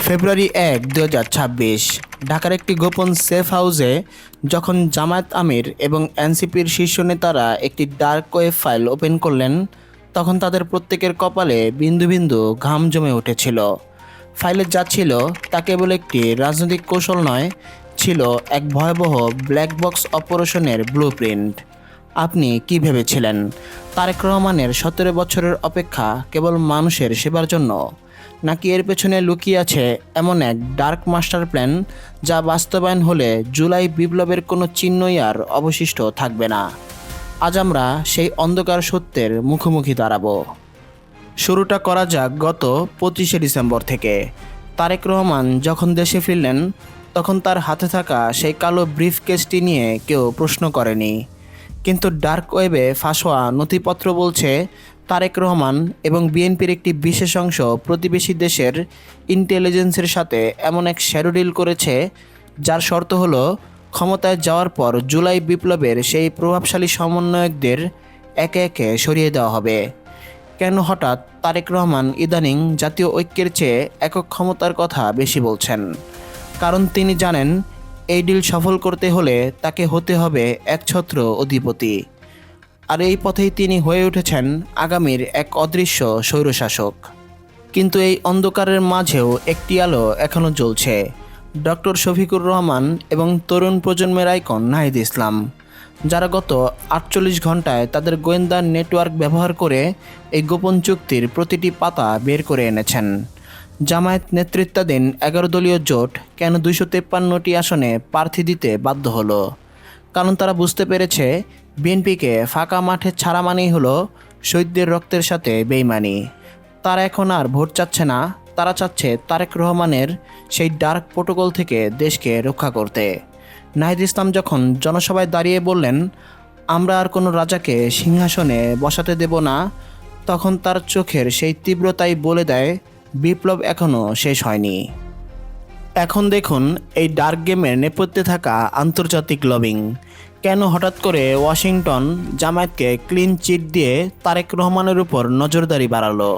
ফেব্রুয়ারি 1, 2026 ঢাকার একটি গোপন সেফ হাউসে যখন জামায়াত আমির এবং এনসিপির শীর্ষ নেতারা একটি ডার্ক ওয়েব ফাইল ওপেন করলেন, তখন তাদের প্রত্যেকের কপালে বিন্দু বিন্দু ঘাম জমে উঠেছিল। ফাইলে যা ছিল তা কেবল একটি রাজনৈতিক কৌশল নয়, ছিল এক ভয়াবহ ব্ল্যাক বক্স অপারেশনের ব্লুপ্রিন্ট। আপনি কি ভেবেছিলেন তারেক রহমানের 17 বছরের অপেক্ষা কেবল মানুষের সেবার জন্য, নাকি এর পেছনে লুকিয়ে আছে এমন এক ডার্ক মাস্টার প্ল্যান যা বাস্তবায়ন হলে জুলাই বিপ্লবের কোনো চিহ্নই আর অবশিষ্ট থাকবে না? আজ আমরা সেই অন্ধকার সত্যের মুখোমুখি দাঁড়াবো। শুরুটা করা যাক গত 25শে ডিসেম্বর থেকে। তারেক রহমান যখন দেশে ফিরলেন, তখন তার হাতে থাকা সেই কালো ব্রিফকেসটি নিয়ে কেউ প্রশ্ন করেনি। কিন্তু ডার্ক ওয়েবে ফাঁস হওয়া নথিপত্র বলছে, তারেক রহমান এবং বিএনপির একটি বিশেষ অংশ প্রতিবেশী দেশের ইন্টেলিজেন্সের সাথে এমন এক শ্যাডো ডিল করেছে, যার শর্ত হলো ক্ষমতায় যাওয়ার পর জুলাই বিপ্লবের সেই প্রভাবশালী সমন্বয়কদের একে একে সরিয়ে দেওয়া হবে। কেন হঠাৎ তারেক রহমান ইদানিং জাতীয় ঐক্যের চেয়ে একক ক্ষমতার কথা বেশি বলছেন? কারণ তিনি জানেন, এই ডিল সফল করতে হলে তাকে হতে হবে একছত্র অধিপতি। আর এই পথেই তিনি হয়ে উঠেছেন আগামীর এক অদৃশ্য স্বৈরশাসক। কিন্তু এই অন্ধকারের মাঝেও একটি আলো এখনও জ্বলছে। ডক্টর শফিকুর রহমান এবং তরুণ প্রজন্মের আইকন নাহিদ ইসলাম, যারা গত 48 ঘন্টায় তাদের গোয়েন্দা নেটওয়ার্ক ব্যবহার করে এই গোপন চুক্তির প্রতিটি পাতা বের করে এনেছেন। জামায়াত নেতৃত্বাধীন 11 দলীয় জোট কেন 253টি আসনে প্রার্থী দিতে বাধ্য হলো? কারণ তারা বুঝতে পেরেছে, বিএনপিকে ফাঁকা মাঠে ছাড়া মানেই হলো শহীদদের রক্তের সাথে বেইমানি। তারা এখন আর ভোট চাচ্ছে না, তারা চাচ্ছে তারেক রহমানের সেই ডার্ক প্রোটোকল থেকে দেশকে রক্ষা করতে। নাহিদ ইসলাম যখন জনসভায় দাঁড়িয়ে বললেন, আমরা আর কোনো রাজাকে সিংহাসনে বসাতে দেব না, তখন তার চোখের সেই তীব্রতাই বলে দেয়, বিপ্লব এখনও শেষ হয়নি। এখন দেখুন এই ডার্ক গেমের নেপথ্যে থাকা আন্তর্জাতিক লবিং। কেন হঠাৎ করে ওয়াশিংটন জামায়াতকে ক্লিন চিট দিয়ে তারেক রহমানের উপর নজরদারি বাড়ালো?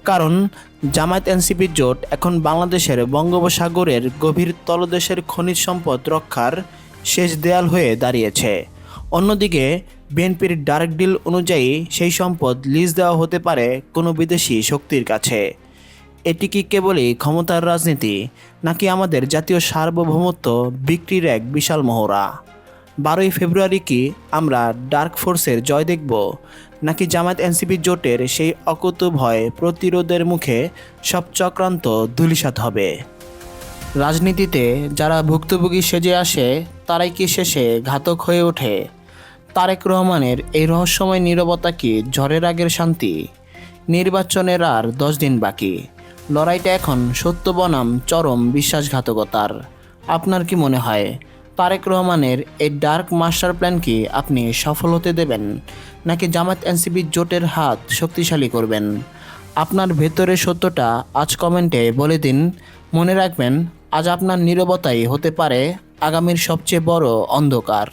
কারণ জামায়াত এনসিপি জোট এখন বাংলাদেশের বঙ্গোপসাগরের গভীর তলদেশের খনিজ সম্পদ রক্ষার শেষ দেয়াল হয়ে দাঁড়িয়েছে। অন্যদিকে বিএনপির ডার্ক ডিল অনুযায়ী সেই সম্পদ লিজ দেওয়া হতে পারে কোনো বিদেশি শক্তির কাছে। এটি কি কেবলই ক্ষমতার রাজনীতি, নাকি আমাদের জাতীয় সার্বভৌমত্ব বিক্রির এক বিশাল মহড়া? 12ই ফেব্রুয়ারি কি আমরা ডার্ক ফোর্সের জয় দেখব, নাকি জামায়াত এনসিপি জোটের সেই অকুতোভয় প্রতিরোধের মুখে সব চক্রান্ত ধূলিসাৎ হবে? রাজনীতিতে যারা ভুক্তভোগী সেজে আসে, তারাই কি শেষে ঘাতক হয়ে ওঠে? তারেক রহমানের এই রহস্যময় নীরবতা কি ঝড়ের আগের শান্তি? নির্বাচনের আর 10 দিন বাকি। লড়াইটা এখন সত্য বনাম চরম বিশ্বাসঘাতকতার। আপনার কি মনে হয়, তারেক রহমানের এই ডার্ক মাস্টার প্ল্যান কি আপনি সফল হতে দেবেন, নাকি জামায়াত এনসিপি জোটের হাত শক্তিশালী করবেন? আপনার ভেতরের সত্যটা আজ কমেন্টে বলে দিন। মনে রাখবেন, আজ আপনার নীরবতাই হতে পারে আগামীর সবচেয়ে বড় অন্ধকার।